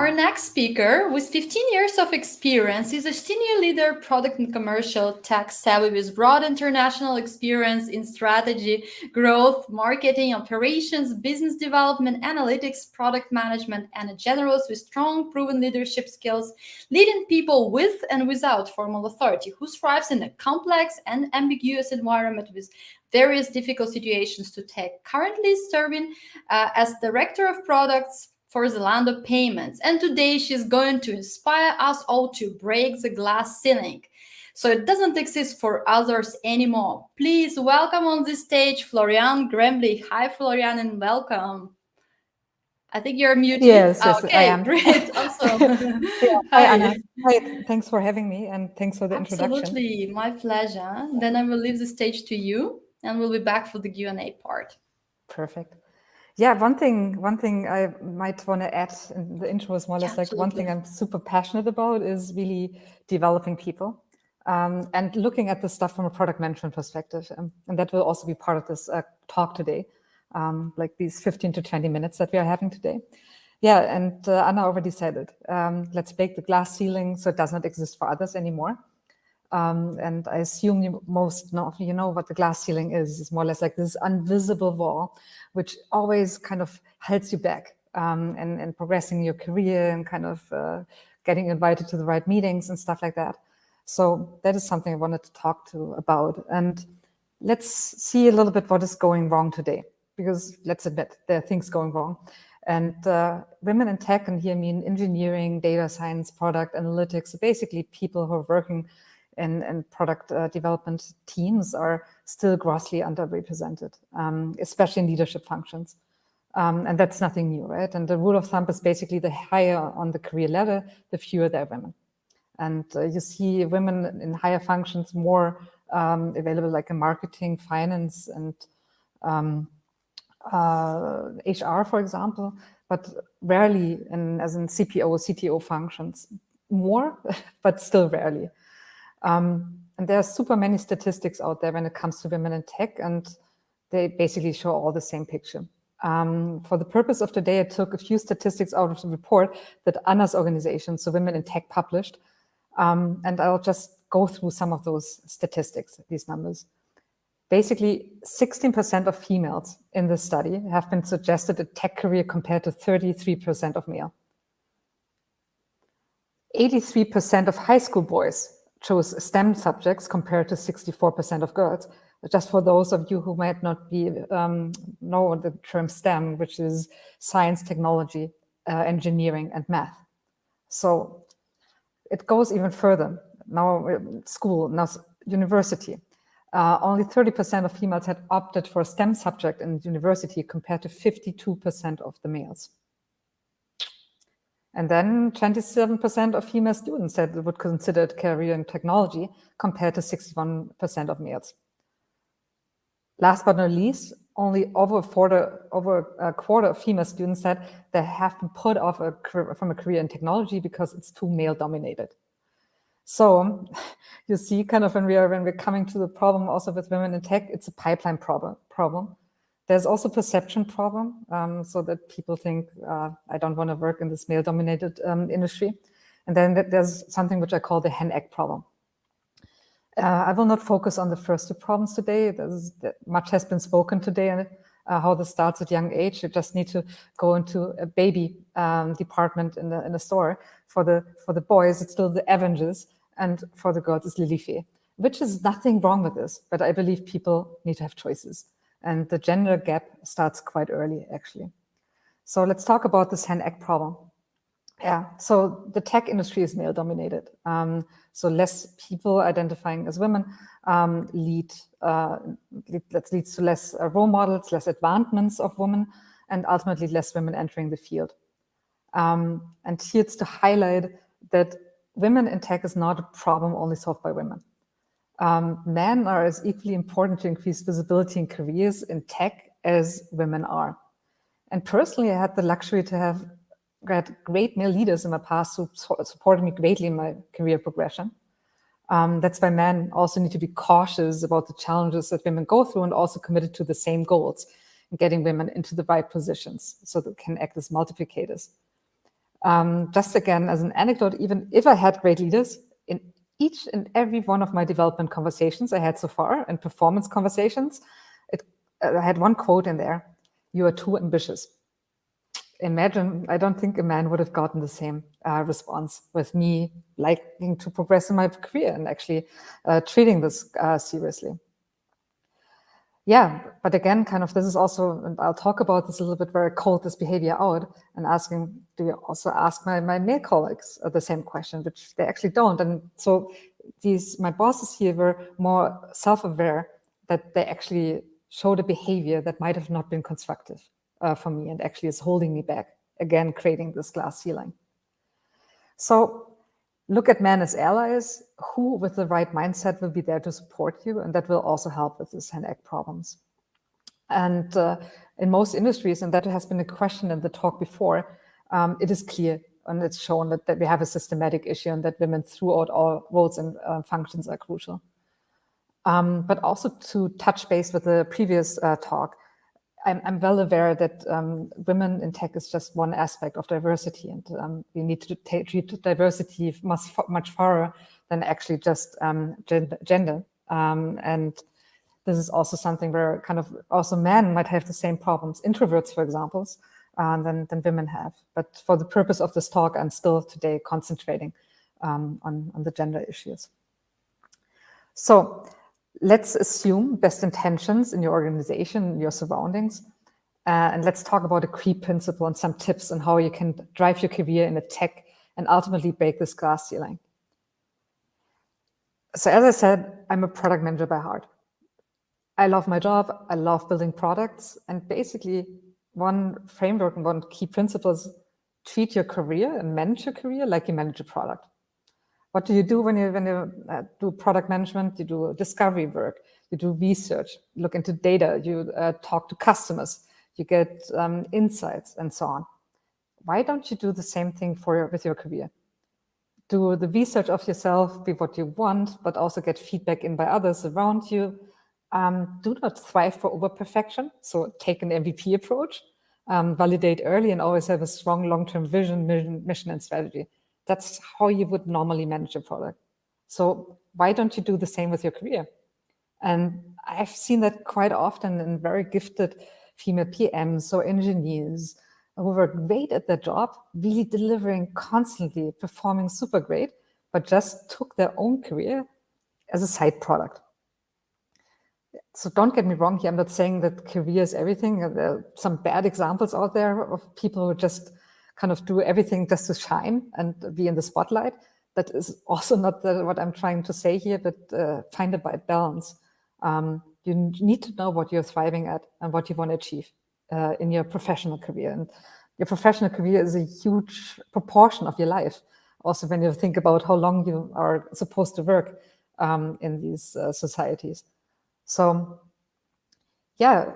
our next speaker, with 15 years of experience, is a senior leader, product and commercial, tech savvy with broad international experience in strategy, growth, marketing, operations, business development, analytics, product management, and a generalist with strong, proven leadership skills, leading people with and without formal authority, who thrives in a complex and ambiguous environment with various difficult situations to take. Currently serving as director of products for Zalando payments. And today she's going to inspire us all to break the glass ceiling, so it doesn't exist for others anymore. Please welcome on this stage Floriane Gramlich. Hi, Floriane, and welcome. I think you're muted. Yes, okay, I am. Great, awesome. Hi, Anna. Hi, thanks for having me, and thanks for the introduction. Absolutely, my pleasure. Then I will leave the stage to you, and we'll be back for the Q&A part. Perfect. Yeah, one thing I might want to add in the intro is more or less like one thing I'm super passionate about is really developing people and looking at the stuff from a product management perspective. And that will also be part of this talk today, like these 15 to 20 minutes that we are having today. Yeah, and Anna already said it. Let's break the glass ceiling so it does not exist for others anymore. And I assume most of you know what the glass ceiling is. It's more or less like this invisible wall, which always kind of holds you back and progressing your career and kind of getting invited to the right meetings and stuff like that. So that is something I wanted to talk about. And let's see a little bit what is going wrong today, because let's admit there are things going wrong. And women in tech, and here I mean engineering, data science, product analytics, so basically people who are working in product development teams are still grossly underrepresented, especially in leadership functions. And that's nothing new, right? And the rule of thumb is basically the higher on the career ladder, the fewer there are women. And you see women in higher functions more available, like in marketing, finance, and HR, for example, but rarely as in CPO, CTO functions. More, but still rarely. And there are super many statistics out there when it comes to women in tech, and they basically show all the same picture. For the purpose of today, I took a few statistics out of the report that Anna's organization, so Women in Tech, published. And I'll just go through some of those statistics, these numbers. Basically, 16% of females in this study have been suggested a tech career compared to 33% of male. 83% of high school boys chose STEM subjects compared to 64% of girls. Just for those of you who might not be know the term STEM, which is science, technology, engineering, and math. So it goes even further. Now school, now university. Only 30% of females had opted for a STEM subject in university compared to 52% of the males. And then 27% of female students said they would consider a career in technology compared to 61% of males. Last but not least, only over a quarter of female students said they have been put off from a career in technology because it's too male dominated. So you see kind of when we're coming to the problem also with women in tech, it's a pipeline problem. There's also perception problem, so that people think, I don't want to work in this male-dominated industry. And then there's something which I call the hen-egg problem. I will not focus on the first two problems today. Much has been spoken today, how this starts at young age. You just need to go into a baby department in the store. For the boys, it's still the Avengers, and for the girls, it's Lilifee, which is nothing wrong with this, but I believe people need to have choices. And the gender gap starts quite early, actually. So let's talk about this hen-egg problem. Yeah, so the tech industry is male-dominated. So less people identifying as women leads to less role models, less advancements of women, and ultimately less women entering the field. And here it's to highlight that women in tech is not a problem only solved by women. Men are as equally important to increase visibility in careers in tech as women are. And personally, I had the luxury to have had great male leaders in my past who supported me greatly in my career progression. That's why men also need to be cautious about the challenges that women go through and also committed to the same goals, getting women into the right positions so they can act as multiplicators. Just again, as an anecdote, even if I had great leaders, in each and every one of my development conversations I had so far, and performance conversations, I had one quote in there: "You are too ambitious." Imagine, I don't think a man would have gotten the same response with me liking to progress in my career and actually treating this seriously. Yeah, but again, kind of this is also, and I'll talk about this a little bit, where I called this behavior out and asking, do you also ask my male colleagues the same question, which they actually don't. And so my bosses here were more self-aware that they actually showed a behavior that might have not been constructive for me and actually is holding me back, again, creating this glass ceiling. So look at men as allies who, with the right mindset, will be there to support you, and that will also help with these hand-egg problems. And in most industries, and that has been a question in the talk before, it is clear and it's shown that we have a systematic issue and that women throughout all roles and functions are crucial. But also to touch base with the previous talk, I'm well aware that women in tech is just one aspect of diversity, and we need to treat diversity much further than actually just gender. And this is also something where kind of also men might have the same problems, introverts, for example, than women have. But for the purpose of this talk, I'm still today concentrating on the gender issues. So let's assume best intentions in your organization, in your surroundings, and let's talk about a key principle and some tips on how you can drive your career in a tech and ultimately break this glass ceiling. So as I said, I'm a product manager by heart. I love my job, I love building products, and basically one framework and one key principle is treat your career and manage your career like you manage a product. What do you do when you do product management? You do discovery work, you do research, look into data, you talk to customers, you get insights and so on. Why don't you do the same thing with your career? Do the research of yourself, be what you want, but also get feedback in by others around you. Do not strive for over-perfection, so take an MVP approach, validate early, and always have a strong long-term vision, mission, and strategy. That's how you would normally manage a product. So why don't you do the same with your career? And I've seen that quite often in very gifted female PMs or engineers who were great at their job, really delivering constantly, performing super great, but just took their own career as a side product. So don't get me wrong here, I'm not saying that career is everything. There are some bad examples out there of people who just kind of do everything just to shine and be in the spotlight. That is also not what I'm trying to say here, but find a right balance. You need to know what you're thriving at and what you want to achieve in your professional career. And your professional career is a huge proportion of your life. Also, when you think about how long you are supposed to work in these societies. So, yeah,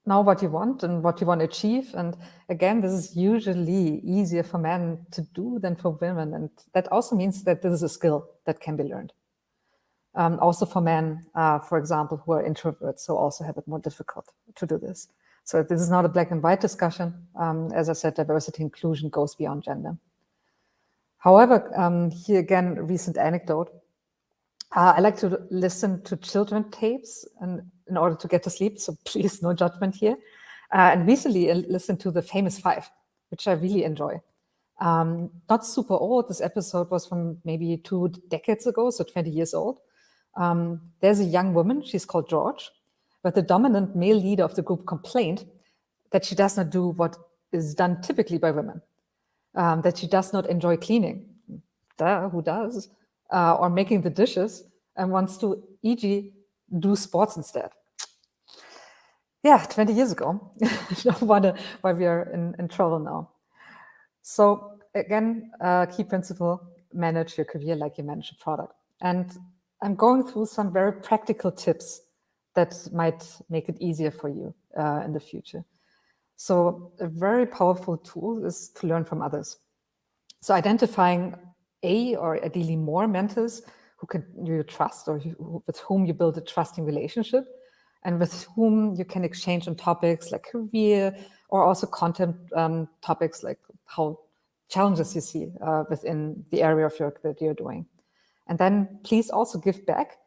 know what you want and what you want to achieve. And again, this is usually easier for men to do than for women. And that also means that this is a skill that can be learned. Also for men, for example, who are introverts, so also have it more difficult to do this. So this is not a black and white discussion. As I said, diversity inclusion goes beyond gender. However, here again, a recent anecdote. I like to listen to children tapes in order to get to sleep, so please, no judgment here. And recently I listened to The Famous Five, which I really enjoy. Not super old. This episode was from maybe 2 decades ago, so 20 years old. There's a young woman, she's called George, but the dominant male leader of the group complained that she does not do what is done typically by women, that she does not enjoy cleaning. Duh, who does? Or making the dishes, and wants to, e.g., do sports instead. Yeah, 20 years ago. No wonder why we are in trouble now. So again, key principle, manage your career like you manage a product. And I'm going through some very practical tips that might make it easier for you in the future. So a very powerful tool is to learn from others. So identifying or ideally more mentors who you trust or with whom you build a trusting relationship and with whom you can exchange on topics like career or also content topics like how challenges you see within the area of work that you're doing. And then please also give back.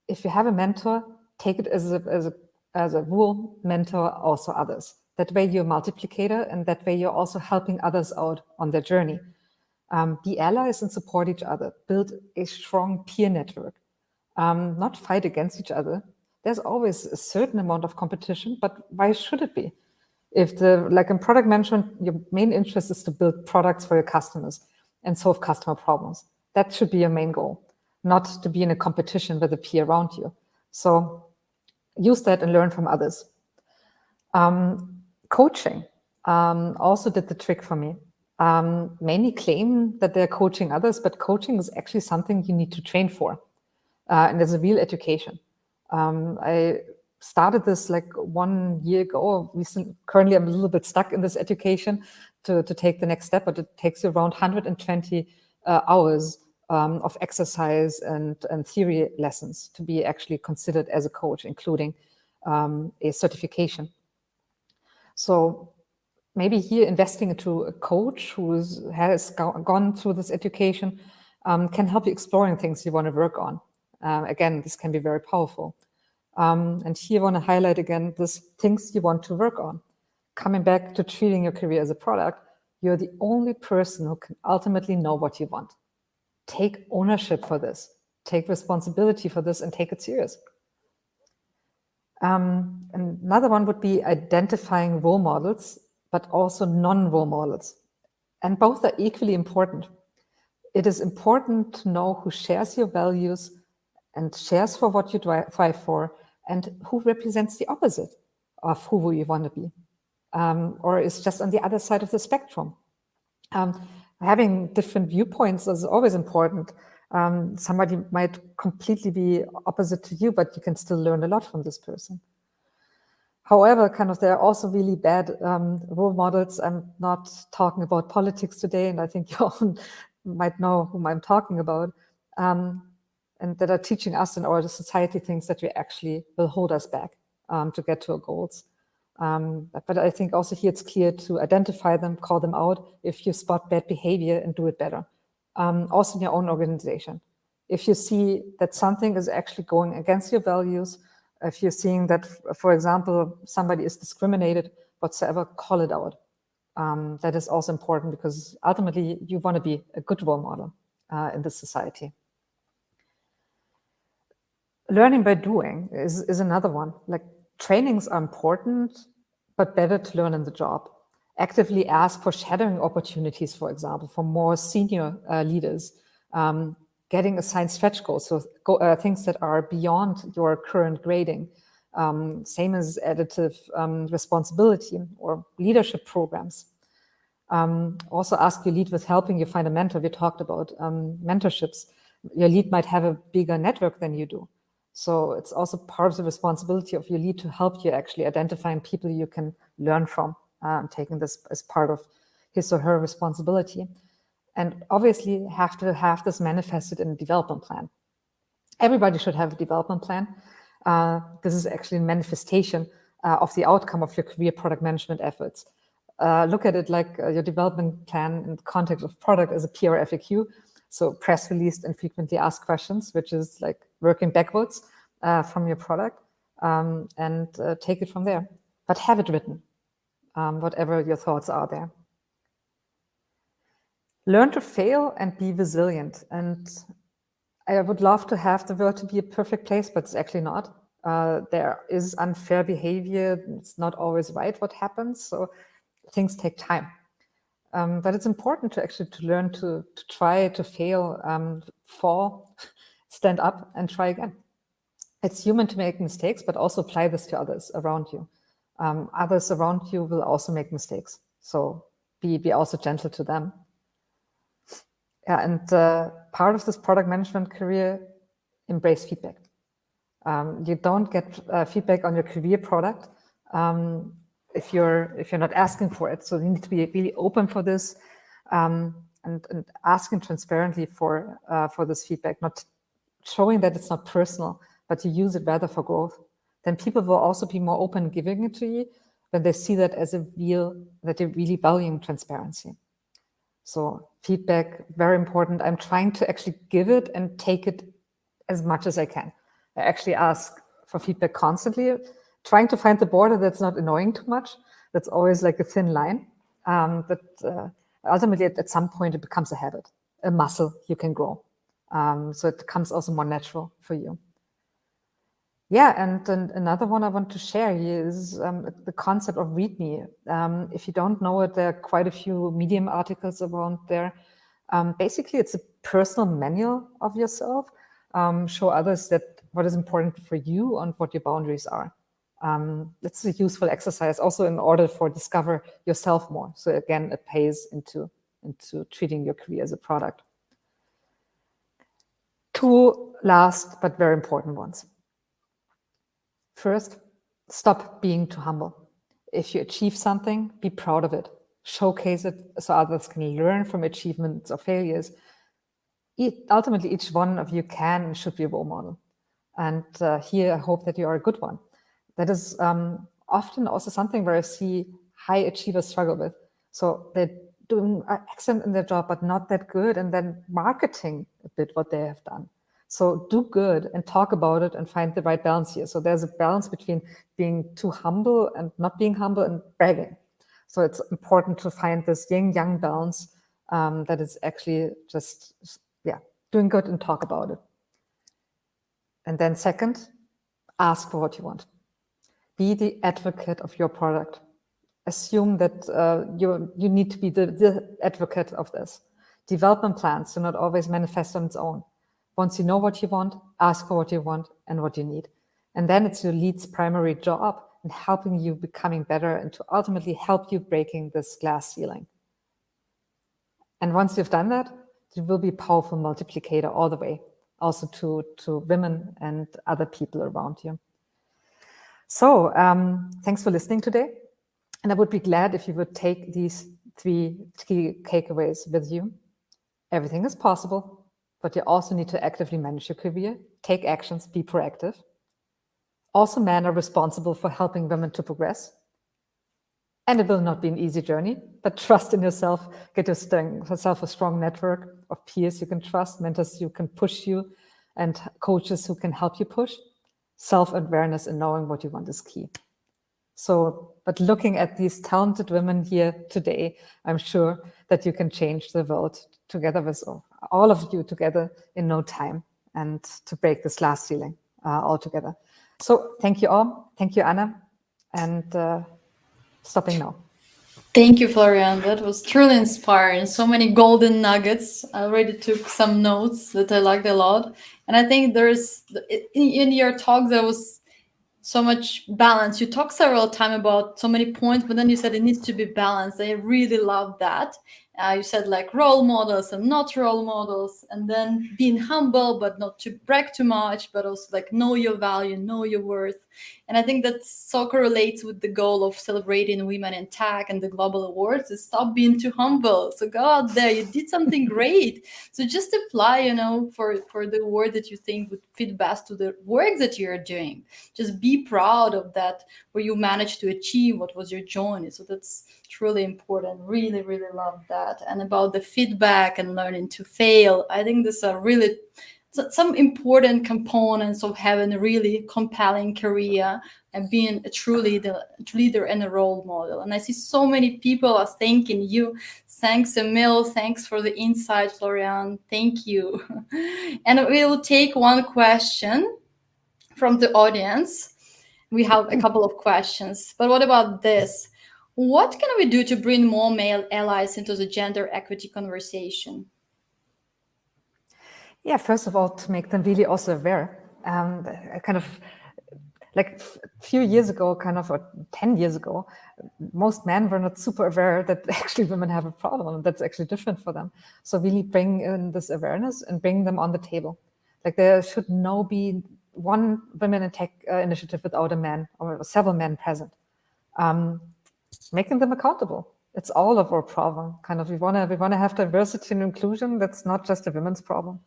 If you have a mentor, take it as a rule, mentor also others. That way you're a multiplicator, and that way you're also helping others out on their journey. Be allies and support each other. Build a strong peer network. Not fight against each other. There's always a certain amount of competition, but why should it be? If like in product management, your main interest is to build products for your customers and solve customer problems. That should be your main goal, not to be in a competition with the peer around you. So use that and learn from others. Coaching also did the trick for me. Many claim that they're coaching others, but coaching is actually something you need to train for. And there's a real education. I started this like 1 year ago. Currently, I'm a little bit stuck in this education to take the next step, but it takes you around 120 hours of exercise and theory lessons to be actually considered as a coach, including a certification. So maybe here investing into a coach who has gone through this education can help you exploring things you want to work on. Again, this can be very powerful. And here I want to highlight again these things you want to work on. Coming back to treating your career as a product, you're the only person who can ultimately know what you want. Take ownership for this. Take responsibility for this and take it serious. Another one would be identifying role models, but also non-role models. And both are equally important. It is important to know who shares your values and shares for what you fight for, and who represents the opposite of who you want to be, or is just on the other side of the spectrum. Having different viewpoints is always important. Somebody might completely be opposite to you, but you can still learn a lot from this person. However, there are also really bad role models. I'm not talking about politics today, and I think you all might know whom I'm talking about, and that are teaching us in our society things that we actually will hold us back to get to our goals. But I think also here it's clear to identify them, call them out if you spot bad behavior, and do it better. Also in your own organization. If you see that something is actually going against your values, if you're seeing that, for example, somebody is discriminated whatsoever, call it out. That is also important, because ultimately you want to be a good role model in this society. Learning by doing is another one. Like, trainings are important, but better to learn in the job. Actively ask for shadowing opportunities, for example, for more senior leaders. Getting assigned stretch goals, so things that are beyond your current grading. Same as additive responsibility or leadership programs. Also ask your lead with helping you find a mentor. We talked about mentorships. Your lead might have a bigger network than you do. So it's also part of the responsibility of your lead to help you actually identifying people you can learn from, taking this as part of his or her responsibility. And obviously have to have this manifested in a development plan. Everybody should have a development plan. This is actually a manifestation of the outcome of your career product management efforts. Look at it like your development plan in the context of product as a PR FAQ. So press released and frequently asked questions, which is like working backwards from your product, and take it from there. But have it written, whatever your thoughts are there. Learn to fail and be resilient. And I would love to have the world to be a perfect place, but it's actually not. There is unfair behavior. It's not always right what happens. So things take time. But it's important to learn to try, to fail, fall, stand up and try again. It's human to make mistakes, but also apply this to others around you. Others around you will also make mistakes. So be also gentle to them. Yeah, and part of this product management career, embrace feedback. You don't get feedback on your career product if you're not asking for it. So you need to be really open for this, and asking transparently for this feedback, not showing that it's not personal, but you use it rather for growth. Then people will also be more open giving it to you when they see that as that you're really valuing transparency. So feedback, very important. I'm trying to actually give it and take it as much as I can. I actually ask for feedback constantly, trying to find the border that's not annoying too much. That's always like a thin line. But ultimately, at some point, it becomes a habit, a muscle you can grow. So it becomes also more natural for you. Yeah, and another one I want to share here is the concept of README. If you don't know it, there are quite a few Medium articles around there. Basically, it's a personal manual of yourself. Show others that what is important for you and what your boundaries are. It's a useful exercise also in order for discover yourself more. So again, it pays into treating your career as a product. Two last but very important ones. First, stop being too humble. If you achieve something, be proud of it. Showcase it so others can learn from achievements or failures. Ultimately, each one of you can and should be a role model. And here, I hope that you are a good one. That is often also something where I see high achievers struggle with. So they're doing excellent in their job, but not that good, and then marketing a bit what they have done. So do good and talk about it and find the right balance here. So there's a balance between being too humble and not being humble and bragging. So it's important to find this yin-yang balance that is actually just, doing good and talk about it. And then second, ask for what you want. Be the advocate of your product. Assume that you need to be the advocate of this. Development plans do not always manifest on its own. Once you know what you want, ask for what you want and what you need. And then it's your lead's primary job in helping you becoming better and to ultimately help you breaking this glass ceiling. And once you've done that, it will be a powerful multiplicator all the way, also to women and other people around you. So thanks for listening today. And I would be glad if you would take these 3 key takeaways with you. Everything is possible, but you also need to actively manage your career, take actions, be proactive. Also, men are responsible for helping women to progress. And it will not be an easy journey, but trust in yourself, get yourself a strong network of peers you can trust, mentors who can push you, and coaches who can help you push. Self-awareness and knowing what you want is key. So, but looking at these talented women here today, I'm sure that you can change the world together with all of you together in no time and to break this glass ceiling all together. So thank you all. Thank you, Anna. And stopping now. Thank you, Floriane. That was truly inspiring. So many golden nuggets. I already took some notes that I liked a lot. And I think there's, in your talk, there was so much balance. You talked several times about so many points, but then you said it needs to be balanced. I really love that. You said like role models and not role models, and then being humble, but not to brag too much, but also like know your value, know your worth. And I think that so correlates with the goal of celebrating women in tech and the global awards is stop being too humble. So go out there, you did something great. So just apply, for the award that you think would fit best to the work that you're doing. Just be proud of that, where you managed to achieve, what was your journey. So that's truly important. Really, really love that. And about the feedback and learning to fail, I think this are really some important components of having a really compelling career and being a true leader and a role model. And I see so many people are thanking you. Thanks, Emil. Thanks for the insight, Floriane. Thank you. And we will take one question from the audience. We have a couple of questions, but what about this? What can we do to bring more male allies into the gender equity conversation? Yeah, first of all, to make them really also aware. Kind of like a few years ago, or 10 years ago, most men were not super aware that actually women have a problem that's actually different for them. So really bring in this awareness and bring them on the table. Like there should no be one women in tech initiative without a man or several men present. Making them accountable. It's all of our problem. We want to have diversity and inclusion. That's not just a women's problem.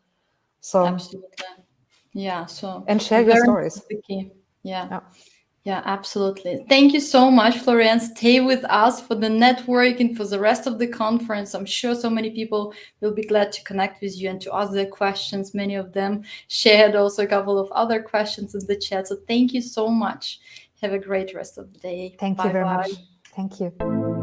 So absolutely, yeah. So and share your stories. Yeah. Yeah, absolutely. Thank you so much, Floriane. Stay with us for the network and for the rest of the conference. I'm sure so many people will be glad to connect with you and to ask their questions. Many of them shared also a couple of other questions in the chat. So thank you so much. Have a great rest of the day. Thank you very much. Thank you.